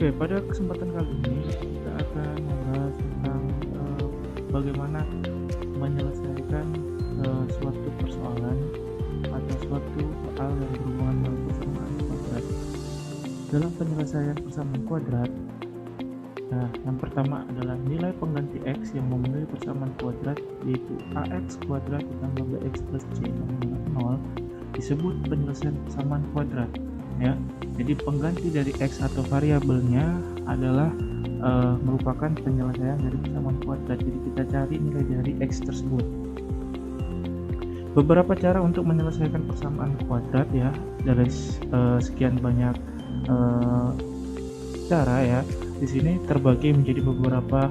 Oke, pada kesempatan kali ini kita akan membahas tentang bagaimana menyelesaikan suatu persoalan atau suatu soal yang berhubungan dengan persamaan kuadrat. Dalam penyelesaian persamaan kuadrat, yang pertama adalah nilai pengganti x yang memenuhi persamaan kuadrat, yaitu ax kuadrat ditambah bx plus c sama dengan 0, disebut penyelesaian persamaan kuadrat. Ya, jadi pengganti dari x atau variabelnya adalah merupakan penyelesaian dari persamaan kuadrat. Jadi kita cari nilai dari x tersebut. Beberapa cara untuk menyelesaikan persamaan kuadrat ya, dari sekian banyak cara ya. Di sini terbagi menjadi beberapa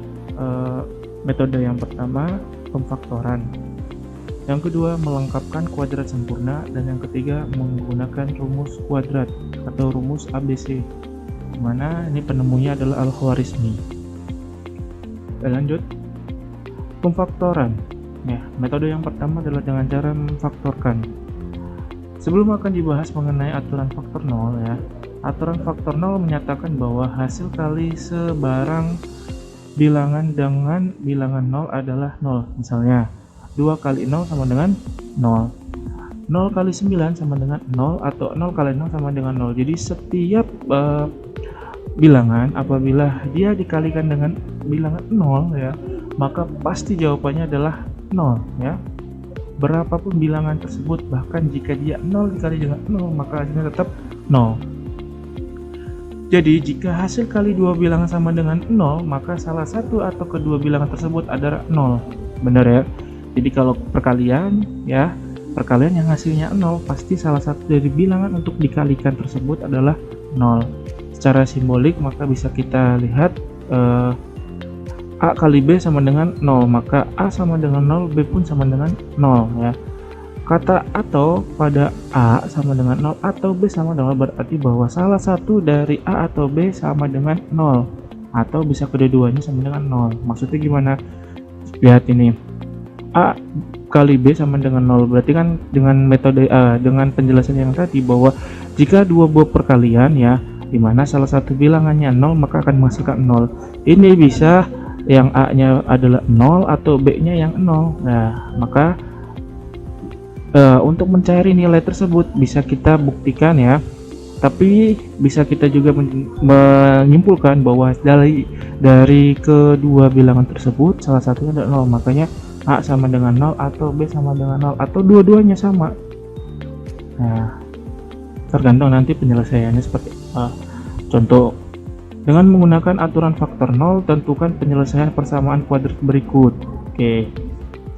metode. Yang pertama, pemfaktoran. Yang kedua, melengkapkan kuadrat sempurna, dan yang ketiga, menggunakan rumus kuadrat atau rumus ABC, dimana ini penemunya adalah Al-Khwarizmi. Lanjut, pemfaktoran. Ya, metode yang pertama adalah dengan cara memfaktorkan. Sebelum akan dibahas mengenai aturan faktor 0 ya, aturan faktor 0 menyatakan bahwa hasil kali sebarang bilangan dengan bilangan 0 adalah 0. Misalnya 2 kali 0 sama dengan 0, 0 kali 9 sama dengan 0, atau 0 kali 0 sama dengan 0. Jadi setiap bilangan apabila dia dikalikan dengan bilangan 0 ya, maka pasti jawabannya adalah 0 ya. Berapapun bilangan tersebut, bahkan jika dia 0 dikali dengan 0, maka hasilnya tetap 0. Jadi jika hasil kali dua bilangan sama dengan 0, maka salah satu atau kedua bilangan tersebut adalah 0. Benar ya? Jadi kalau perkalian ya, perkalian yang hasilnya 0, pasti salah satu dari bilangan untuk dikalikan tersebut adalah 0. Secara simbolik maka bisa kita lihat A kali B sama dengan 0, maka A sama dengan 0, B pun sama dengan 0 ya. Kata atau pada A sama dengan 0 atau B sama dengan 0 berarti bahwa salah satu dari A atau B sama dengan 0, atau bisa kedua-duanya sama dengan 0. Maksudnya gimana? Lihat ini, A kali B sama dengan 0, berarti kan dengan metode dengan penjelasan yang tadi bahwa jika dua buah perkalian ya, dimana salah satu bilangannya 0 maka akan menghasilkan 0. Ini bisa yang A nya adalah 0 atau B nya yang 0. Nah maka untuk mencari nilai tersebut bisa kita buktikan ya, tapi bisa kita juga menyimpulkan bahwa dari kedua bilangan tersebut salah satunya adalah 0, makanya A sama dengan 0 atau B sama dengan 0 atau dua-duanya sama. Nah, tergantung nanti penyelesaiannya seperti apa. Contoh, dengan menggunakan aturan faktor 0, tentukan penyelesaian persamaan kuadrat berikut. Oke,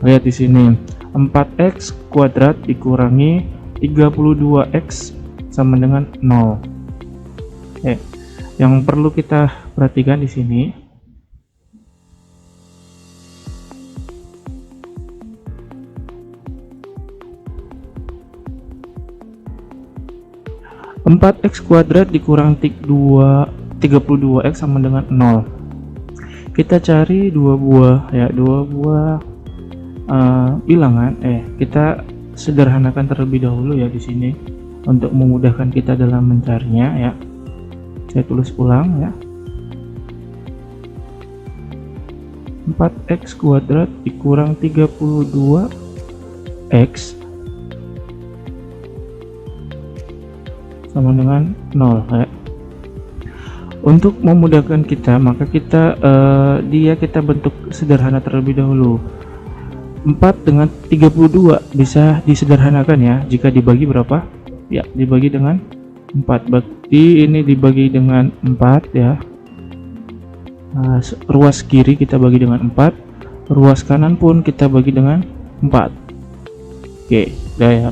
lihat di sini, 4x kuadrat dikurangi 32x sama dengan 0. Yang perlu kita perhatikan di sini, 4x kuadrat dikurang 32x sama dengan 0. Kita cari dua buah bilangan. Kita sederhanakan terlebih dahulu ya di sini untuk memudahkan kita dalam mencarinya ya. Saya tulis ulang ya. 4x kuadrat dikurang 32x sama dengan 0 ya. Untuk memudahkan kita, maka kita bentuk sederhana terlebih dahulu. 4 dengan 32 bisa disederhanakan ya, jika dibagi berapa? Ya, dibagi dengan 4. Berarti ini dibagi dengan 4 ya. Ruas kiri kita bagi dengan 4, ruas kanan pun kita bagi dengan 4. Oke, udah ya.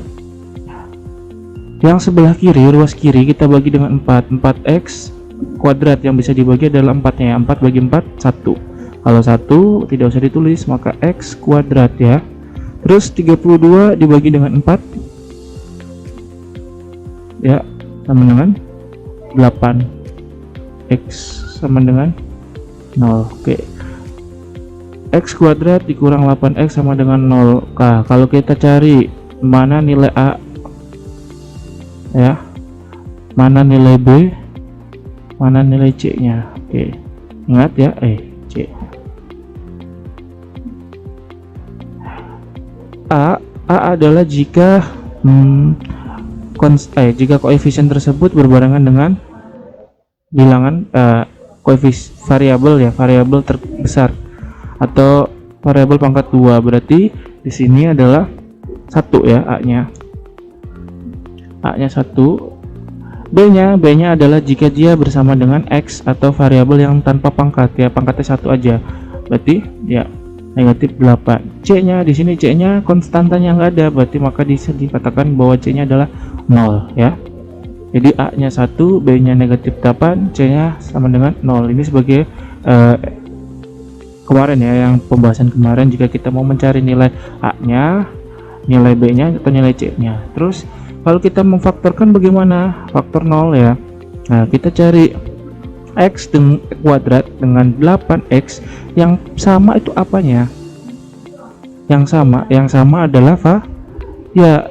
Yang sebelah kiri, ruas kiri kita bagi dengan 4. 4x kuadrat yang bisa dibagi adalah 4-nya ya. 4 bagi 4, 1. Kalau 1 tidak usah ditulis, maka x kuadrat ya. Terus 32 dibagi dengan 4 ya, sama dengan 8. X sama dengan 0. Oke. X kuadrat dikurang 8x sama dengan 0. Nah, kalau kita cari mana nilai A ya, mana nilai B, Mana nilai C nya? Oke, ingat ya, C. A adalah jika jika koefisien tersebut berbarengan dengan bilangan variabel terbesar atau variabel pangkat 2. Berarti di sini adalah 1 ya, A-nya 1. B-nya adalah jika dia bersama dengan X atau variabel yang tanpa pangkat ya, pangkatnya 1 aja. Berarti ya negatif 8. C-nya di sini, C-nya konstantanya nggak ada, berarti maka bisa dikatakan bahwa C-nya adalah 0 ya. Jadi A-nya 1, B-nya negatif 8, C-nya sama dengan 0. Ini sebagai kemarin ya, yang pembahasan kemarin, jika kita mau mencari nilai A-nya, nilai B-nya atau nilai C-nya. Terus kalau kita memfaktorkan bagaimana? Faktor 0 ya. Nah, kita cari X kuadrat dengan 8X, yang sama itu apanya? Yang sama adalah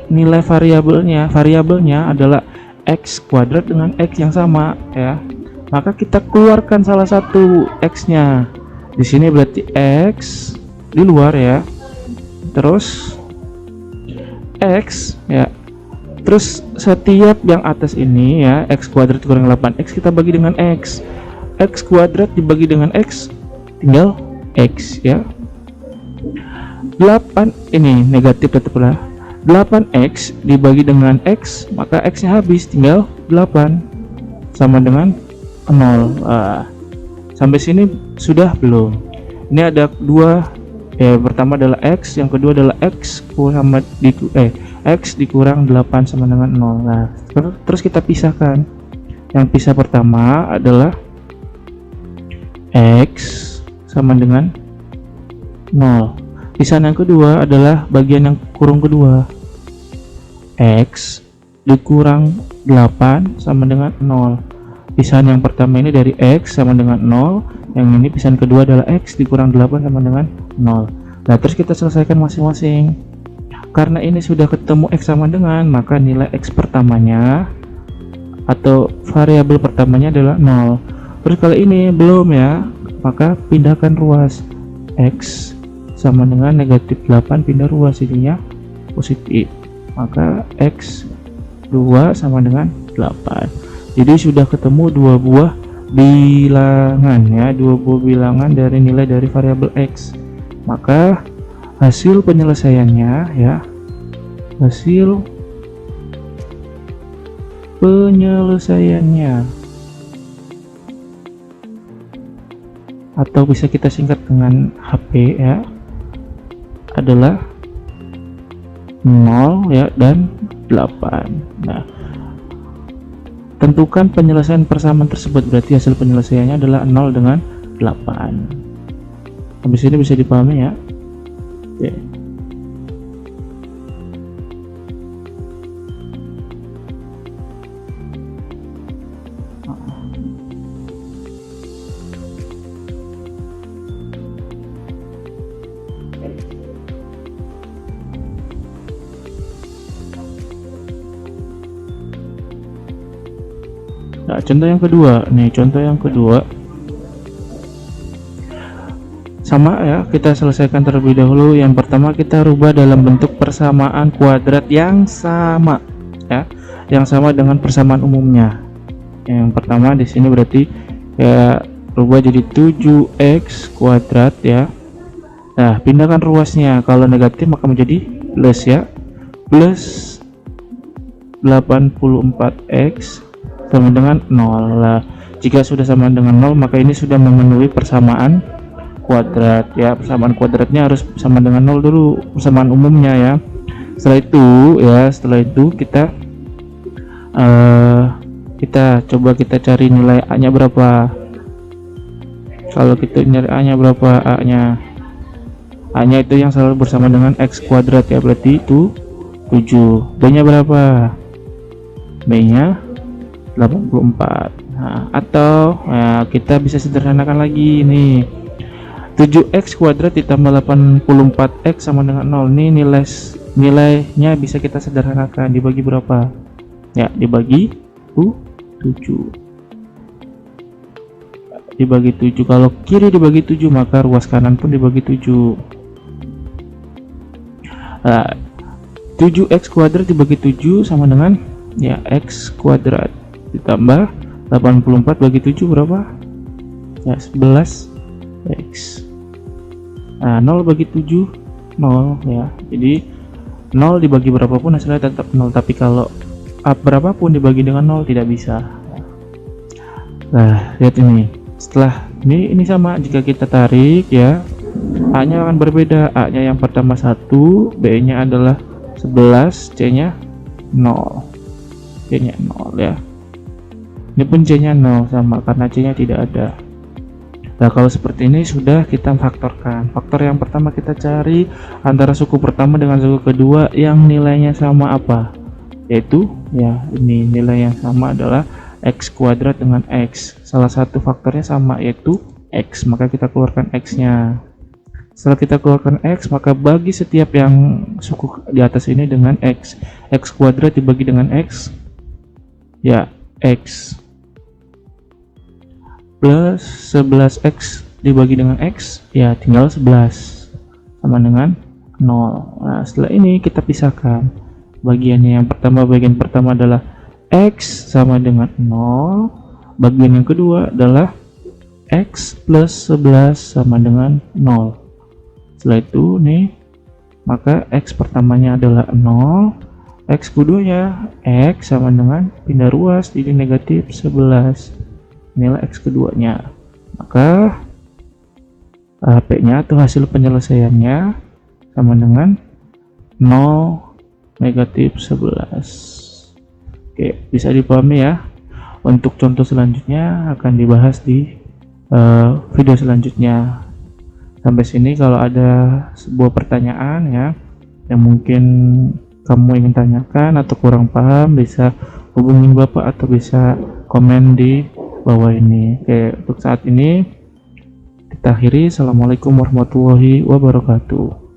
nilai variabelnya adalah X kuadrat dengan X yang sama ya. Maka kita keluarkan salah satu X-nya. Di sini berarti X di luar ya. Terus X ya. Terus setiap yang atas ini ya, X kuadrat kurang 8X kita bagi dengan X. X kuadrat dibagi dengan X tinggal X ya. 8 ini negatif tetaplah. 8X dibagi dengan X, maka X-nya habis, tinggal 8 sama dengan 0. Sampai sini sudah belum? Ini ada dua ya, pertama adalah X, yang kedua adalah X dikurang 8 sama dengan 0. Nah, terus kita pisahkan. Yang pisah pertama adalah X sama dengan 0. Pisahan yang kedua adalah bagian yang kurung kedua. X dikurang 8 sama dengan 0. Pisahan yang pertama ini dari X sama dengan 0, yang ini pisahan kedua adalah X dikurang 8 sama dengan 0. Nah, terus kita selesaikan masing-masing. Karena ini sudah ketemu X sama dengan, maka nilai X pertamanya atau variabel pertamanya adalah 0. Terus kalau ini belum ya, maka pindahkan ruas. X sama dengan negatif 8 pindah ruas, jadinya positif. Maka X 2 sama dengan 8. Jadi sudah ketemu dua buah bilangan ya, dua buah bilangan dari nilai dari variabel X. Maka hasil penyelesaiannya ya, atau bisa kita singkat dengan HP ya, adalah 0 ya dan 8. Nah, tentukan penyelesaian persamaan tersebut, berarti hasil penyelesaiannya adalah 0 dengan 8. Habis ini bisa dipahami ya. Oke. Nah, contoh yang kedua nih, sama ya, kita selesaikan terlebih dahulu. Yang pertama kita rubah dalam bentuk persamaan kuadrat yang sama ya, yang sama dengan persamaan umumnya. Yang pertama di sini berarti ya rubah jadi 7x kuadrat ya. Nah, pindahkan ruasnya, kalau negatif maka menjadi plus ya, plus 84x sama dengan 0 lah. Jika sudah sama dengan 0, maka ini sudah memenuhi persamaan kuadrat ya. Persamaan kuadratnya harus sama dengan 0 dulu, persamaan umumnya ya. Setelah itu kita coba kita cari nilai A nya berapa. Kalau kita nyari A nya berapa, A nya itu yang selalu bersama dengan X kuadrat ya, berarti itu 7. B nya berapa? B nya 84. Nah, atau kita bisa sederhanakan lagi nih, 7x kuadrat ditambah 84x sama dengan 0. Ini nilainya bisa kita sederhanakan, dibagi berapa ya, dibagi 7. dibagi 7. Kalau kiri dibagi 7, maka ruas kanan pun dibagi 7. Nah, 7x kuadrat dibagi 7 sama dengan ya x kuadrat ditambah 84 bagi 7 berapa? Ya 11x. Nah, 0 bagi 7 0 ya. Jadi 0 dibagi berapapun hasilnya tetap 0, tapi kalau berapapun dibagi dengan 0 tidak bisa. Nah, lihat ini. Setelah ini sama, jika kita tarik ya, A-nya akan berbeda. A-nya yang pertama 1, B-nya adalah 11, C-nya 0. C-nya 0 ya. Ini pun C-nya 0 sama karena C-nya tidak ada. Nah, kalau seperti ini sudah kita faktorkan. Faktor yang pertama kita cari antara suku pertama dengan suku kedua yang nilainya sama apa? Yaitu ya ini nilai yang sama adalah x kuadrat dengan x. Salah satu faktornya sama yaitu x, maka kita keluarkan x-nya. Setelah kita keluarkan x, maka bagi setiap yang suku di atas ini dengan x. X kuadrat dibagi dengan x ya x plus 11x dibagi dengan x ya tinggal 11 sama dengan 0. Nah, setelah ini kita pisahkan bagiannya. Yang pertama, bagian pertama adalah x sama dengan 0, bagian yang kedua adalah x plus 11 sama dengan 0. Setelah itu nih, maka x pertamanya adalah 0, x keduanya x sama dengan pindah ruas jadi negatif 11. Inilah x keduanya, maka P-nya atau hasil penyelesaiannya sama dengan 0 negatif 11. Oke, bisa dipahami ya. Untuk contoh selanjutnya akan dibahas di video selanjutnya. Sampai sini kalau ada sebuah pertanyaan ya yang mungkin kamu ingin tanyakan atau kurang paham, bisa hubungin Bapak atau bisa komen di bawah ini. Oke, untuk saat ini kita akhiri. Assalamualaikum warahmatullahi wabarakatuh.